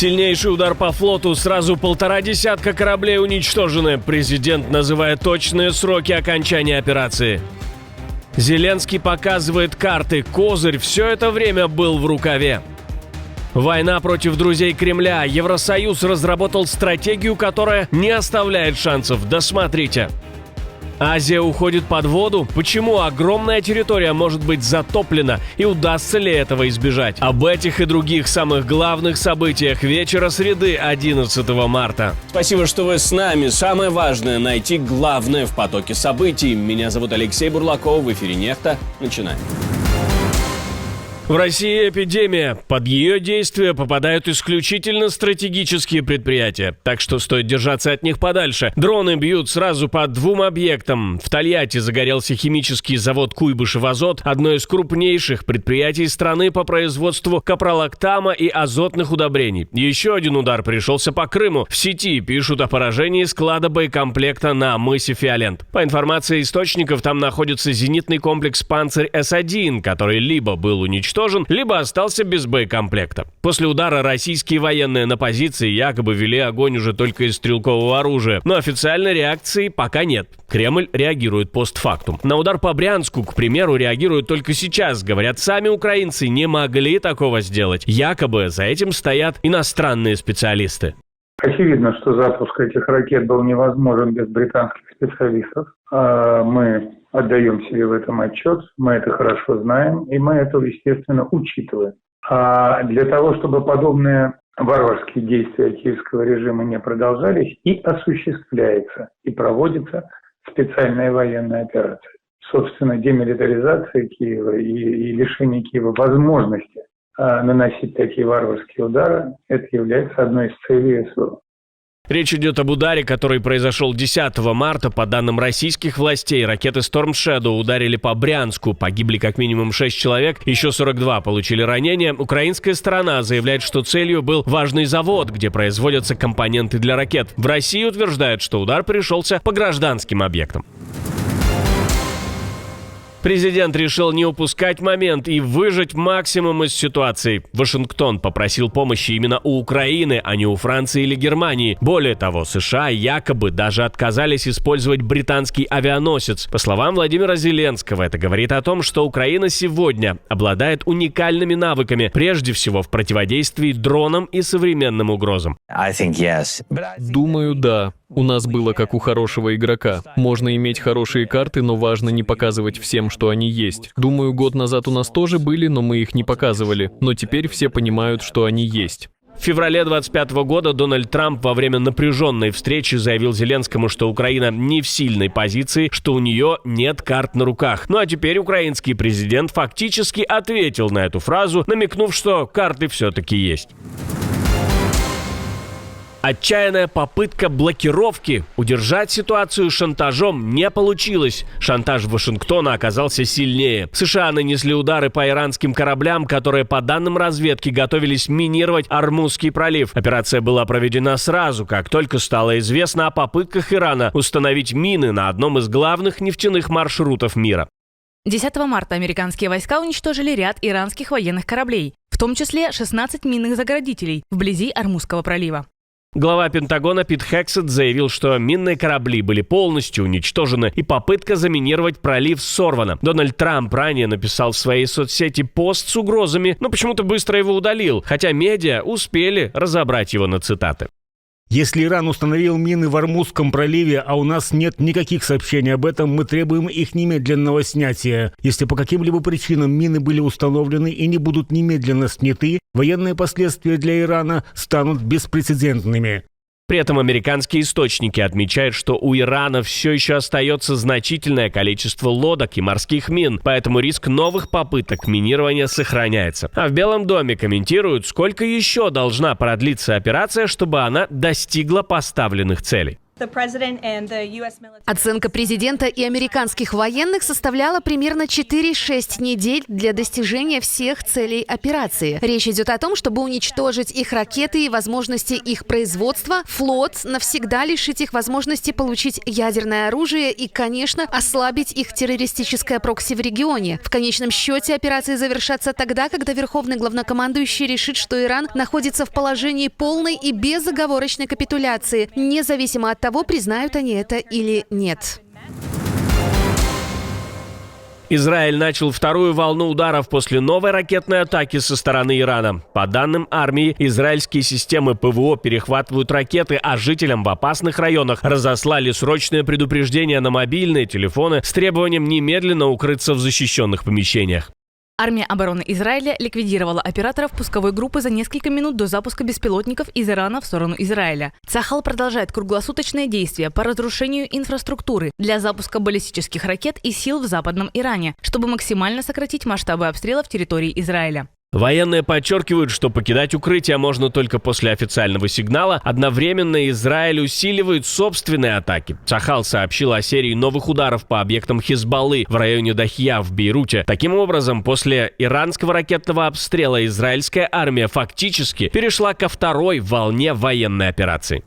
Сильнейший удар по флоту, сразу 1,5 десятка кораблей уничтожены. Президент называет точные сроки окончания операции. Зеленский показывает карты, козырь все это время был в рукаве. Война против друзей Кремля. Евросоюз разработал стратегию, которая не оставляет шансов. Досмотрите. Азия уходит под воду? Почему огромная территория может быть затоплена и удастся ли этого избежать? Об этих и других самых главных событиях вечера среды 11 марта. Спасибо, что вы с нами. Самое важное – найти главное в потоке событий. Меня зовут Алексей Бурлаков, в эфире «Нехта». Начинаем. В России эпидемия. Под ее действие попадают исключительно стратегические предприятия, так что стоит держаться от них подальше. Дроны бьют сразу по 2 объектам. В Тольятти загорелся химический завод «Куйбышев Азот», одно из крупнейших предприятий страны по производству капролактама и азотных удобрений. Еще один удар пришелся по Крыму. В сети пишут о поражении склада боекомплекта на мысе Фиолент. По информации источников, там находится зенитный комплекс «Панцирь-С-1», который либо был уничтожен, либо остался без боекомплекта. После удара российские военные на позиции якобы вели огонь уже только из стрелкового оружия, но официальной реакции пока нет. Кремль реагирует постфактум. На удар по Брянску, к примеру, реагируют только сейчас. Говорят, сами украинцы не могли такого сделать. Якобы за этим стоят иностранные специалисты. Очевидно, что запуск этих ракет был невозможен без британских специалистов. Мы отдаем себе в этом отчет, мы это хорошо знаем, и мы это, естественно, учитываем. А для того, чтобы подобные варварские действия киевского режима не продолжались, и осуществляется, и проводится специальная военная операция. Собственно, демилитаризация Киева и лишение Киева возможности наносить такие варварские удары, это является одной из целей СВО. Речь идет об ударе, который произошел 10 марта. По данным российских властей, ракеты Storm Shadow ударили по Брянску. Погибли как минимум 6 человек, еще 42 получили ранения. Украинская сторона заявляет, что целью был важный завод, где производятся компоненты для ракет. В России утверждают, что удар пришелся по гражданским объектам. Президент решил не упускать момент и выжать максимум из ситуации. Вашингтон попросил помощи именно у Украины, а не у Франции или Германии. Более того, США якобы даже отказались использовать британский авианосец. По словам Владимира Зеленского, это говорит о том, что Украина сегодня обладает уникальными навыками, прежде всего в противодействии дронам и современным угрозам. Думаю, да. У нас было как у хорошего игрока. Можно иметь хорошие карты, но важно не показывать всем, что они есть. Думаю, год назад у нас тоже были, но мы их не показывали. Но теперь все понимают, что они есть. В феврале 2025 года Дональд Трамп во время напряженной встречи заявил Зеленскому, что Украина не в сильной позиции, что у нее нет карт на руках. Ну а теперь украинский президент фактически ответил на эту фразу, намекнув, что карты все-таки есть. Отчаянная попытка блокировки удержать ситуацию шантажом не получилось. Шантаж Вашингтона оказался сильнее. США нанесли удары по иранским кораблям, которые, по данным разведки, готовились минировать Ормузский пролив. Операция была проведена сразу, как только стало известно о попытках Ирана установить мины на одном из главных нефтяных маршрутов мира. 10 марта американские войска уничтожили ряд иранских военных кораблей, в том числе 16 минных заградителей вблизи Ормузского пролива. Глава Пентагона Пит Хексет заявил, что минные корабли были полностью уничтожены и попытка заминировать пролив сорвана. Дональд Трамп ранее написал в своей соцсети пост с угрозами, но почему-то быстро его удалил, хотя медиа успели разобрать его на цитаты. Если Иран установил мины в Ормузском проливе, а у нас нет никаких сообщений об этом, мы требуем их немедленного снятия. Если по каким-либо причинам мины были установлены и не будут немедленно сняты, военные последствия для Ирана станут беспрецедентными. При этом американские источники отмечают, что у Ирана все еще остается значительное количество лодок и морских мин, поэтому риск новых попыток минирования сохраняется. А в Белом доме комментируют, сколько еще должна продлиться операция, чтобы она достигла поставленных целей. Оценка президента и американских военных составляла примерно 4-6 недель для достижения всех целей операции. Речь идет о том, чтобы уничтожить их ракеты и возможности их производства, флот, навсегда лишить их возможности получить ядерное оружие и, конечно, ослабить их террористическое прокси в регионе. В конечном счете операции завершатся тогда, когда верховный главнокомандующий решит, что Иран находится в положении полной и безоговорочной капитуляции, независимо от того, признают они это или нет. Израиль начал вторую волну ударов после новой ракетной атаки со стороны Ирана. По данным армии, израильские системы ПВО перехватывают ракеты, а жителям в опасных районах разослали срочное предупреждение на мобильные телефоны с требованием немедленно укрыться в защищенных помещениях. Армия обороны Израиля ликвидировала операторов пусковой группы за несколько минут до запуска беспилотников из Ирана в сторону Израиля. Цахал продолжает круглосуточные действия по разрушению инфраструктуры для запуска баллистических ракет и сил в Западном Иране, чтобы максимально сократить масштабы обстрелов территории Израиля. Военные подчеркивают, что покидать укрытие можно только после официального сигнала. Одновременно Израиль усиливает собственные атаки. Цахал сообщил о серии новых ударов по объектам Хизбаллы в районе Дахья в Бейруте. Таким образом, после иранского ракетного обстрела израильская армия фактически перешла ко второй волне военной операции.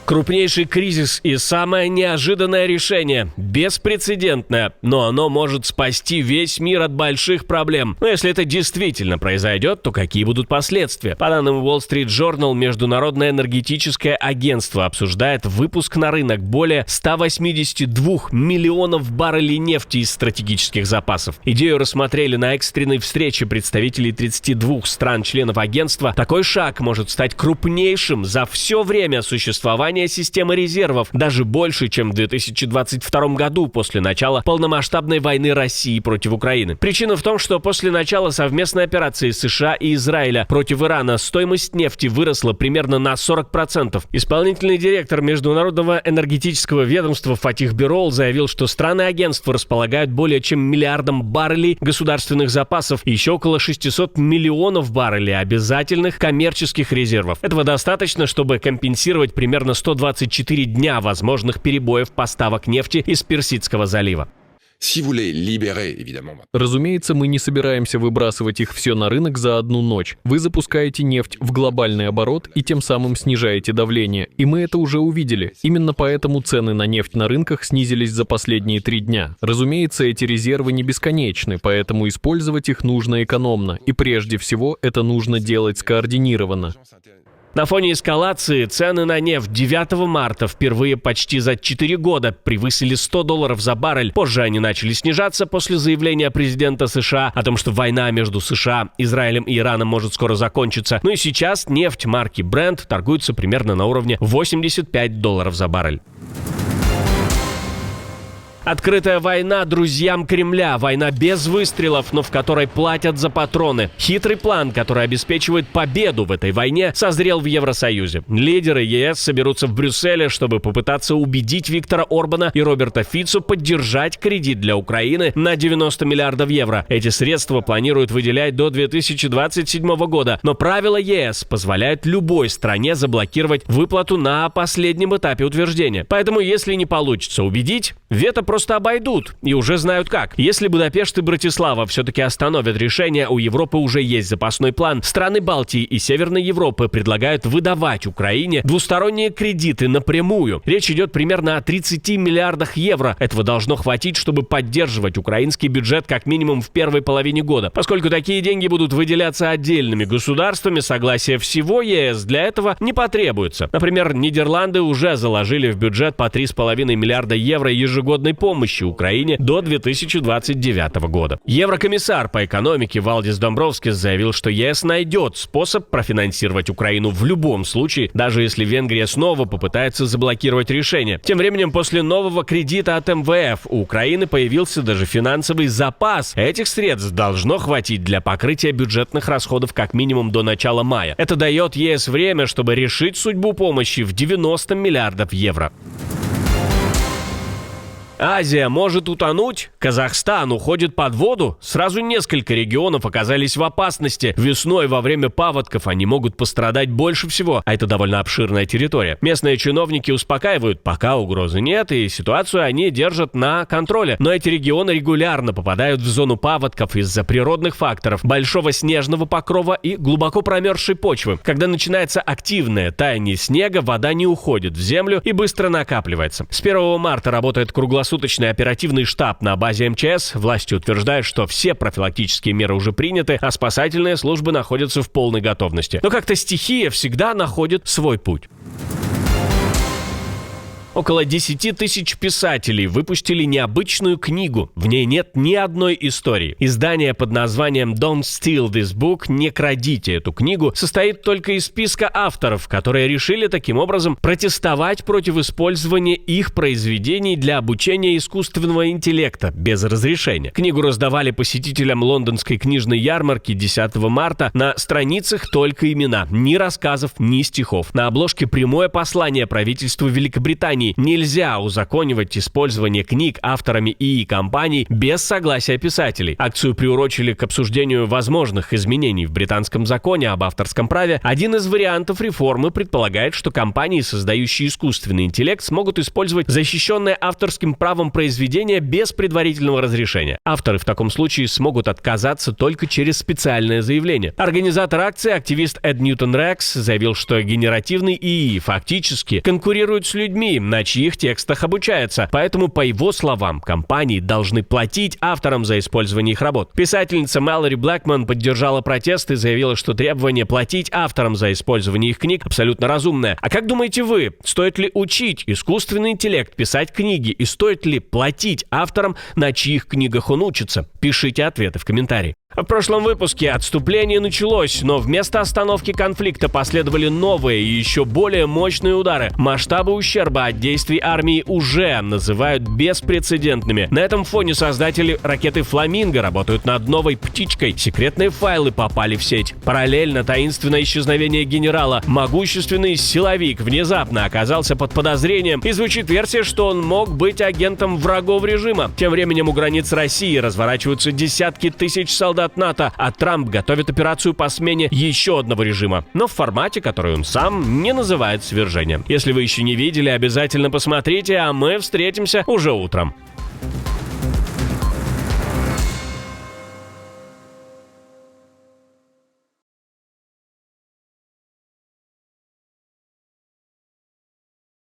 Крупнейший кризис и самое неожиданное решение. Беспрецедентное, но оно может спасти весь мир от больших проблем. Но если это действительно произойдет, то какие будут последствия? По данным Wall Street Journal, Международное энергетическое агентство обсуждает выпуск на рынок более 182 миллионов баррелей нефти из стратегических запасов. Идею рассмотрели на экстренной встрече представителей 32 стран-членов агентства. Такой шаг может стать крупнейшим за все время существования системы резервов, даже больше, чем в 2022 году после начала полномасштабной войны России против Украины. Причина в том, что после начала совместной операции США и Израиля против Ирана стоимость нефти выросла примерно на 40%. Исполнительный директор Международного энергетического ведомства Фатих Бирол заявил, что страны агентства располагают более чем миллиардом баррелей государственных запасов и еще около 600 миллионов баррелей обязательных коммерческих резервов. Этого достаточно, чтобы компенсировать примерно 124 дня возможных перебоев поставок нефти из Персидского залива. Разумеется, мы не собираемся выбрасывать их все на рынок за одну ночь. Вы запускаете нефть в глобальный оборот и тем самым снижаете давление. И мы это уже увидели. Именно поэтому цены на нефть на рынках снизились за последние 3 дня. Разумеется, эти резервы не бесконечны, поэтому использовать их нужно экономно. И прежде всего, это нужно делать скоординированно. На фоне эскалации цены на нефть 9 марта впервые почти за 4 года превысили $100 за баррель. Позже они начали снижаться после заявления президента США о том, что война между США, Израилем и Ираном может скоро закончиться. Ну и сейчас нефть марки Brent торгуется примерно на уровне $85 за баррель. Открытая война друзьям Кремля. Война без выстрелов, но в которой платят за патроны. Хитрый план, который обеспечивает победу в этой войне, созрел в Евросоюзе. Лидеры ЕС соберутся в Брюсселе, чтобы попытаться убедить Виктора Орбана и Роберта Фицо поддержать кредит для Украины на 90 миллиардов евро. Эти средства планируют выделять до 2027 года. Но правила ЕС позволяют любой стране заблокировать выплату на последнем этапе утверждения. Поэтому, если не получится убедить, вето просто обойдут и уже знают как. Если Будапешт и Братислава все-таки остановят решение, у Европы уже есть запасной план. Страны Балтии и Северной Европы предлагают выдавать Украине двусторонние кредиты напрямую. Речь идет примерно о 30 миллиардах евро. Этого должно хватить, чтобы поддерживать украинский бюджет как минимум в первой половине года. Поскольку такие деньги будут выделяться отдельными государствами, согласие всего ЕС для этого не потребуется. Например, Нидерланды уже заложили в бюджет по 3,5 миллиарда евро ежегодной помощи Украине до 2029 года. Еврокомиссар по экономике Валдис Домбровскис заявил, что ЕС найдет способ профинансировать Украину в любом случае, даже если Венгрия снова попытается заблокировать решение. Тем временем, после нового кредита от МВФ у Украины появился даже финансовый запас. Этих средств должно хватить для покрытия бюджетных расходов как минимум до начала мая. Это дает ЕС время, чтобы решить судьбу помощи в 90 миллиардов евро. Азия может утонуть? Казахстан уходит под воду? Сразу несколько регионов оказались в опасности. Весной во время паводков они могут пострадать больше всего, а это довольно обширная территория. Местные чиновники успокаивают, пока угрозы нет, и ситуацию они держат на контроле. Но эти регионы регулярно попадают в зону паводков из-за природных факторов, большого снежного покрова и глубоко промерзшей почвы. Когда начинается активное таяние снега, вода не уходит в землю и быстро накапливается. С 1 марта работает круглосуточный оперативный штаб на базе МЧС. Власти утверждают, что все профилактические меры уже приняты, а спасательные службы находятся в полной готовности. Но как-то стихия всегда находит свой путь. Около 10 тысяч писателей выпустили необычную книгу. В ней нет ни одной истории. Издание под названием «Don't Steal This Book» «Не крадите эту книгу» состоит только из списка авторов, которые решили таким образом протестовать против использования их произведений для обучения искусственного интеллекта без разрешения. Книгу раздавали посетителям лондонской книжной ярмарки 10 марта. На страницах только имена. Ни рассказов, ни стихов. На обложке прямое послание правительству Великобритании. Нельзя узаконивать использование книг авторами ИИ-компаний без согласия писателей. Акцию приурочили к обсуждению возможных изменений в британском законе об авторском праве. Один из вариантов реформы предполагает, что компании, создающие искусственный интеллект, смогут использовать защищенное авторским правом произведение без предварительного разрешения. Авторы в таком случае смогут отказаться только через специальное заявление. Организатор акции, активист Эд Ньютон Рекс, заявил, что генеративный ИИ фактически конкурирует с людьми, на чьих текстах обучается. Поэтому, по его словам, компании должны платить авторам за использование их работ. Писательница Мэлори Блэкман поддержала протест и заявила, что требование платить авторам за использование их книг абсолютно разумное. А как думаете вы, стоит ли учить искусственный интеллект писать книги и стоит ли платить авторам, на чьих книгах он учится? Пишите ответы в комментарии. В прошлом выпуске отступление началось, но вместо остановки конфликта последовали новые и еще более мощные удары. Масштабы ущерба от действий армии уже называют беспрецедентными. На этом фоне создатели ракеты «Фламинго» работают над новой птичкой. Секретные файлы попали в сеть. Параллельно таинственное исчезновение генерала. Могущественный силовик внезапно оказался под подозрением, и звучит версия, что он мог быть агентом врагов режима. Тем временем у границ России разворачиваются десятки тысяч солдат НАТО, а Трамп готовит операцию по смене еще одного режима, но в формате, который он сам не называет свержением. Если вы еще не видели, обязательно посмотрите, а мы встретимся уже утром.